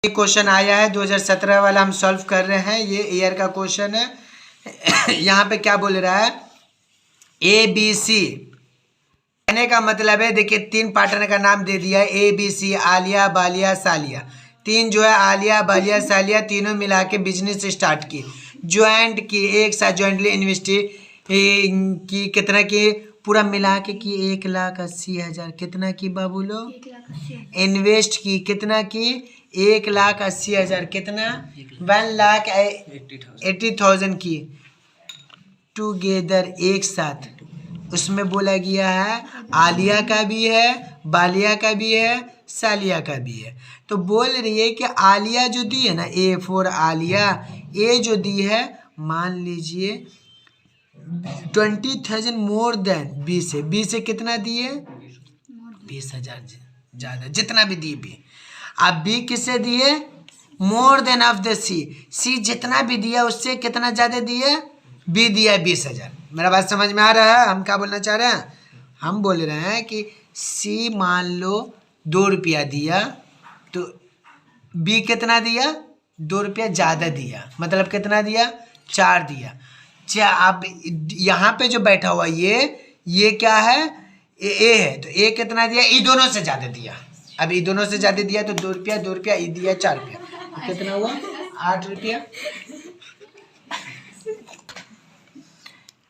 ये क्वेश्चन आया है 2017 वाला, हम सॉल्व कर रहे हैं। ये ईयर का क्वेश्चन है। यहाँ पे क्या बोल रहा है, ABC। कहने का मतलब है, देखिए 3 पार्टनर का नाम दे दिया है, ABC, आलिया, बालिया, सालिया। 3 जो है आलिया, बालिया, सालिया, तीनों मिला के बिजनेस स्टार्ट की, ज्वाइंट की, एक साथ ज्वाइंटली इन्वेस्ट की। कितना की? पूरा मिला के की 1,80,000। कितना की बाबू लोग? इन्वेस्ट की। कितना की? 1,80,000। कितना? 1,80,000 की टुगेदर, एक साथ। उसमें बोला गया है आलिया का भी है, बालिया का भी है, सालिया का भी है। तो बोल रही है कि आलिया जो दी है ना, A4 आलिया, ए जो दी है, मान लीजिए 20,000 मोर देन बी से। बी से कितना दिए? 20,000 ज़्यादा, जितना भी दिए बी। अब बी किससे दिए? मोर देन ऑफ द सी। सी जितना भी दिया उससे कितना ज़्यादा दिए? बी दिया 20,000। मेरा बात समझ में आ रहा है? हम क्या बोलना चाह रहे हैं? हम बोल रहे हैं कि सी मान लो 2 रुपया दिया, तो बी कितना दिया? 2 रुपया ज़्यादा दिया। मतलब कितना दिया? 4 दिया। अब यहाँ पे जो बैठा हुआ ये क्या है? ए है। तो ए कितना दिया? ई दोनों से ज़्यादा दिया। अब ई दोनों से ज़्यादा दिया तो 2 रुपया, 2 रुपया, ई दिया 4 रुपया। तो कितना हुआ? 8 रुपया।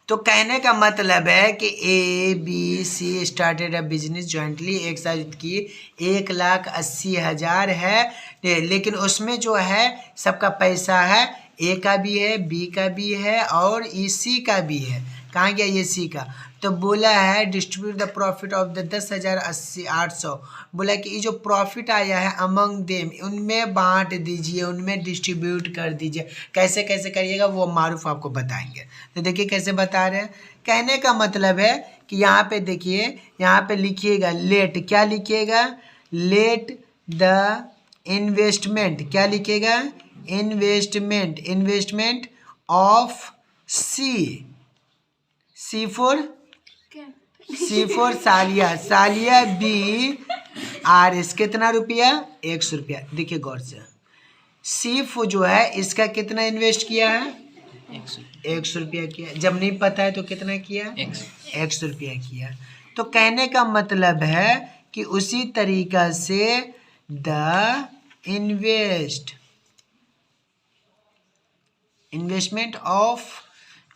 तो कहने का मतलब है कि ABC started a business jointly, एक साथ की 1,80,000 है। लेकिन उसमें जो है सबका पैसा है, ए का भी है, बी का भी है और सी का भी है। कहाँ गया ये सी का? तो बोला है distribute the profit of the 10,000, 80, 800। बोला कि ये जो प्रॉफिट आया है अमंग देम, उनमें बांट दीजिए, उनमें डिस्ट्रीब्यूट कर दीजिए। कैसे कैसे करिएगा वो मारूफ आपको बताएंगे। तो देखिए कैसे बता रहे हैं। कहने का मतलब है कि यहाँ पे देखिए, यहाँ पे लिखिएगा लेट। क्या लिखिएगा? Let the investment. क्या लिखिएगा? Investment. Investment of C four सालिया, सालिया बी आर एस। कितना रुपया? 100 रुपया। देखिए गौर से, सीफ जो है इसका कितना इन्वेस्ट किया है? 100 रुपया किया। जब नहीं पता है तो कितना किया? 100 रुपया किया। तो कहने का मतलब है कि उसी तरीका से द इन्वेस्टमेंट ऑफ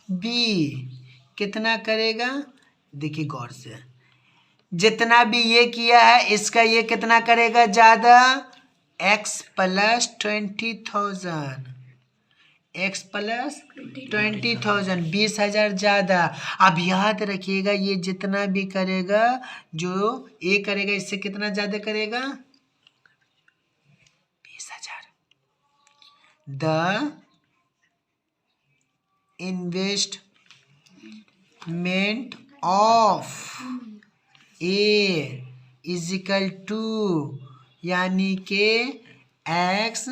बी कितना करेगा? देखिए गौर से, जितना भी ये किया है इसका ये कितना करेगा? ज़्यादा। x प्लस 20,000, x प्लस 20,000, 20,000 ज़्यादा। अब याद रखिएगा ये जितना भी करेगा, जो ये करेगा इससे कितना ज़्यादा करेगा? 20,000। The investment of A is equal to, यानी कि x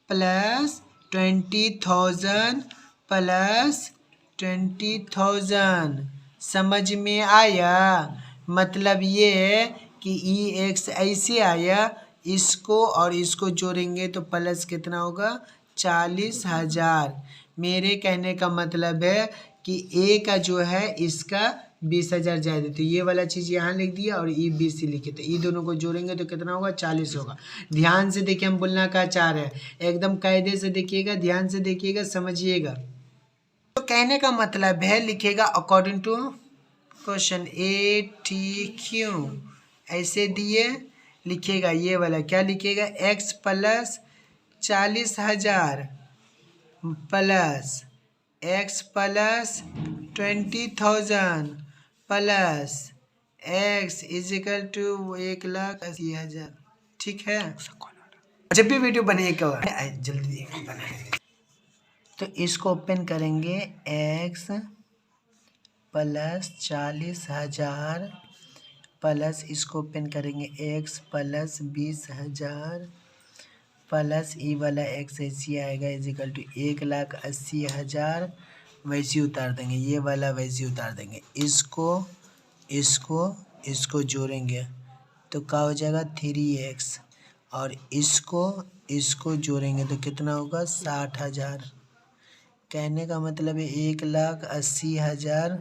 प्लस 20,000 प्लस 20,000। समझ में आया? मतलब ये है कि x ऐसे आया, इसको और इसको जोड़ेंगे तो प्लस कितना होगा? 40,000। मेरे कहने का मतलब है कि ए का जो है इसका 20,000 ज़्यादा। तो ये वाला चीज़ यहाँ लिख दिया और ई 20 लिखे, तो ई दोनों को जोड़ेंगे तो कितना होगा? 40 होगा। ध्यान से देखिए, हम बोलना का चाह रहे हैं, एकदम कायदे से देखिएगा, ध्यान से देखिएगा, समझिएगा। तो कहने का मतलब है लिखिएगा अकॉर्डिंग टू क्वेश्चन ATQ, ऐसे दिए लिखिएगा। ये वाला क्या लिखिएगा? x plus 40,000 plus x plus 20,000 plus x is equal to 1,80,000। ठीक है? जब भी वीडियो बनेगा जल्दी बनाएंगे। तो इसको ओपन करेंगे, x प्लस 40,000 प्लस इसको ओपन करेंगे x प्लस 20,000 प्लस ई वाला x ऐसी आएगा इज इक्वल टू 1,80,000। वैसे उतार देंगे, ये वाला वैसे उतार देंगे। इसको जोड़ेंगे तो क्या हो जाएगा? 3x और इसको जोड़ेंगे तो कितना होगा 60,000। कहने का मतलब है 1,80,000।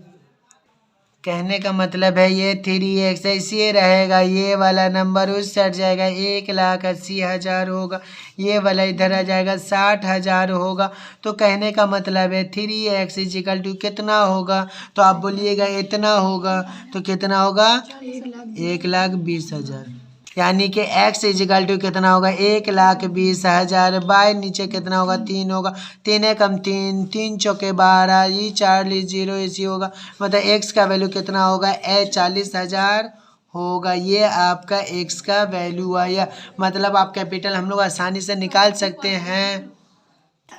कहने का मतलब है ये 3x ऐसे रहेगा, ये वाला नंबर उस साइड जाएगा 1,80,000 होगा, ये वाला इधर आ जाएगा 60,000 होगा। तो कहने का मतलब है 3x इजिकल टू कितना होगा, तो आप बोलिएगा इतना होगा, तो कितना होगा 1,20,000। यानी कि x इजिकल टू कितना होगा 1,20,000 बाय नीचे कितना होगा 3 होगा, 3 एकम 3, 3 चौके 12, ये 4 0 ऐसी होगा, मतलब x का वैल्यू कितना होगा 40,000 होगा। ये आपका x का वैल्यू आया। मतलब आप कैपिटल हम लोग आसानी से निकाल सकते हैं।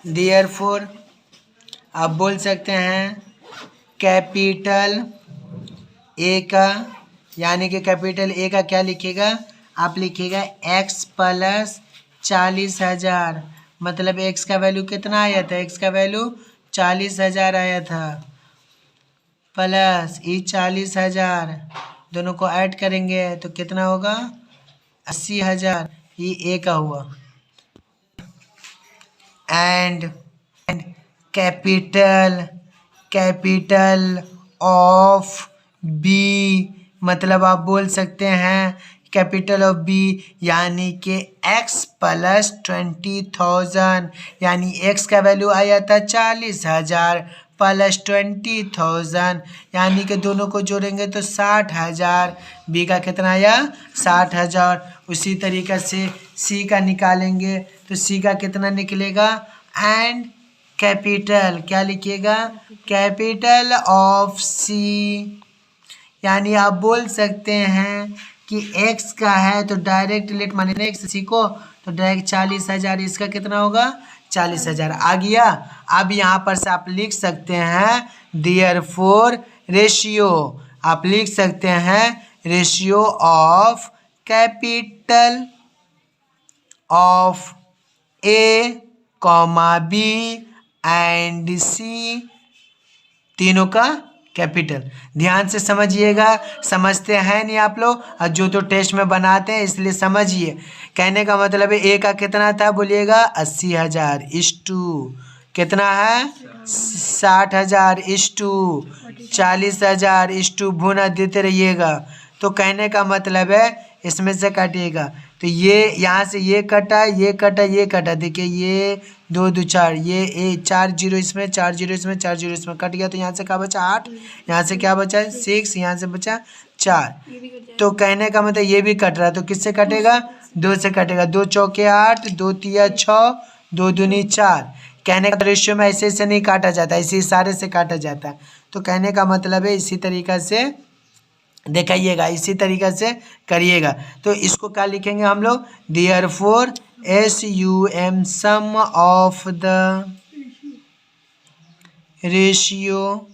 देयरफॉर आप बोल सकते हैं कैपिटल ए का, यानी कि कैपिटल ए का क्या लिखेगा, आप लिखिएगा x प्लस 40,000। मतलब x का वैल्यू कितना आया था, x का वैल्यू 40,000 आया था, प्लस ये 40,000, दोनों को ऐड करेंगे तो कितना होगा 80,000, ये a का हुआ। एंड कैपिटल ऑफ बी, मतलब आप बोल सकते हैं कैपिटल ऑफ बी, यानी कि x प्लस 20,000, यानी x का वैल्यू आया था 40,000 प्लस 20,000, यानी कि दोनों को जोड़ेंगे तो 60,000। बी का कितना आया 60,000। उसी तरीक़े से सी का निकालेंगे तो सी का कितना निकलेगा, एंड कैपिटल क्या लिखिएगा कैपिटल ऑफ सी, यानी आप बोल सकते हैं कि x का है तो डायरेक्ट लेट माने x सी को, तो डायरेक्ट 40,000, इसका कितना होगा 40,000 आ गया। अब यहाँ पर से आप लिख सकते हैं देयरफॉर रेशियो, आप लिख सकते हैं ratio of capital of A comma B and C, तीनों का कैपिटल। ध्यान से समझिएगा, समझते हैं नहीं आप लोग, और जो तो टेस्ट में बनाते हैं इसलिए समझिए। कहने का मतलब है ए का कितना था बोलिएगा 80,000 इस टू कितना है 60,000 इस टू 40,000 इस टू भुना देते रहिएगा। तो कहने का मतलब है इसमें से काटिएगा तो ये यहाँ से ये कटा, ये कटा, ये कटा, देखिए ये 2 2 4, ये 4 0 इसमें, 4 0 इसमें, 4 0 इसमें कट गया, तो यहाँ से क्या बचा 8, यहाँ से क्या बचा 6, यहाँ से बचा 4। तो कहने का मतलब ये भी कट रहा है, तो किससे कटेगा 2 से कटेगा, 2 चौके 8, 2 तिया 6, 2 दूनी 4। कहने का रेशियो में ऐसे ऐसे नहीं काटा जाता, ऐसे इशारे से काटा जाता है। तो कहने का मतलब है इसी तरीक़ा से दिखाइएगा, इसी तरीक़ा से करिएगा। तो इसको क्या लिखेंगे हम लोग therefore SUM sum of the ratio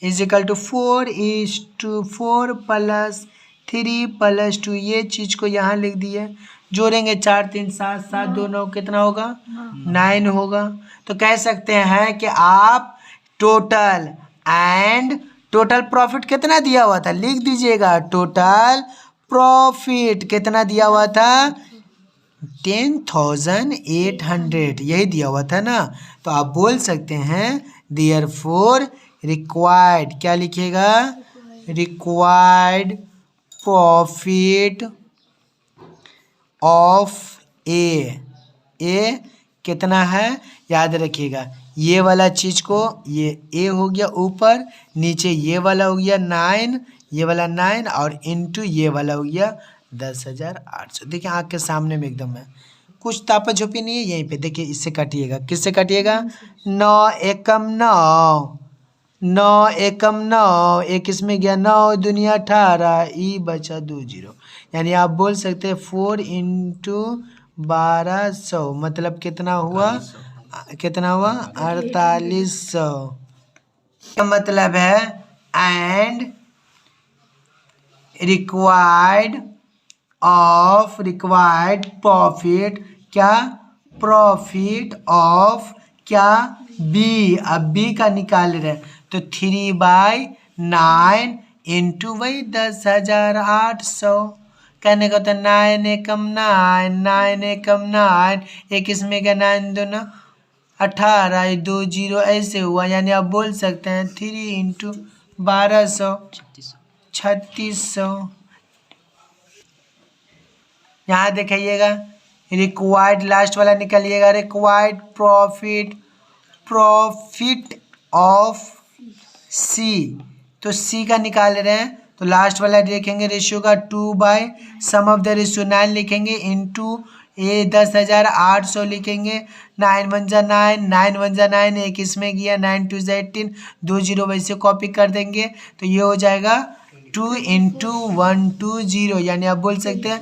is equal to 4:4 plus 3 plus 2, ये चीज़ को यहाँ लिख दिए, जोड़ेंगे 4 3 7 7 2 9, कितना होगा 9 होगा। तो कह सकते हैं कि आप टोटल एंड टोटल प्रॉफिट कितना दिया हुआ था लिख दीजिएगा, टोटल प्रॉफिट कितना दिया हुआ था 10,800, यही दिया हुआ था ना। तो आप बोल सकते हैं देयरफॉर रिक्वायर्ड, क्या लिखिएगा रिक्वायर्ड प्रॉफिट ऑफ ए कितना है याद रखिएगा, ये वाला चीज़ को ये ए हो गया ऊपर, नीचे ये वाला हो गया 9, ये वाला 9 और इनटू ये वाला हो गया 10,800। देखिए आँख के सामने में एकदम है, कुछ तापा झोपी नहीं है। यहीं पे देखिए इससे काटिएगा, किससे काटिएगा 9 एकम 9, 9 एकम 9, एक इसमें गया 9 दुनिया 18, ई बचा 2 0, यानी आप बोल सकते हैं 4 × 1200, मतलब कितना हुआ 4800 का मतलब है। एंड रिक्वायर्ड प्रॉफिट, क्या प्रॉफिट ऑफ क्या बी, अब बी का निकाल रहे तो 3/9 इंटू वही 10,800, कहने का होता है 9 एकम 9, 9 एकम 9, एक इसमें क्या 9 2 9 18, 2 0 ऐसे हुआ, यानी आप बोल सकते हैं 3 इंटू 1200 3600। यहाँ दिखाइएगा रिक्वायर्ड लास्ट वाला निकालिएगा, रिक्वायर्ड प्रॉफिट ऑफ सी, तो सी का निकाल रहे हैं तो लास्ट वाला देखेंगे रेशियो का 2 सम ऑफ द रेशियो 9 लिखेंगे इंटू ये 10,800 लिखेंगे, 9 1 जा 9, 9 1 जा 9, एक इसमें गया 9 2 जा 18, 2 0 वैसे कॉपी कर देंगे तो ये हो जाएगा 2 इंटू 120, यानी आप बोल सकते हैं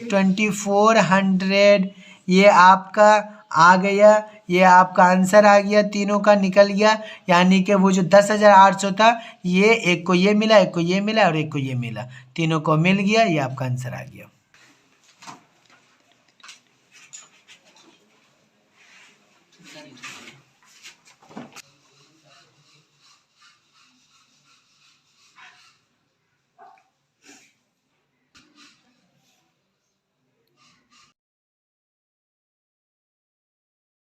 2400। ये आपका आ गया, ये आपका आंसर आ गया, तीनों का निकल गया, यानी कि वो जो 10,800 था ये एक को ये मिला, एक को ये मिला और एक को ये मिला, तीनों को मिल गया, ये आपका आंसर आ गया।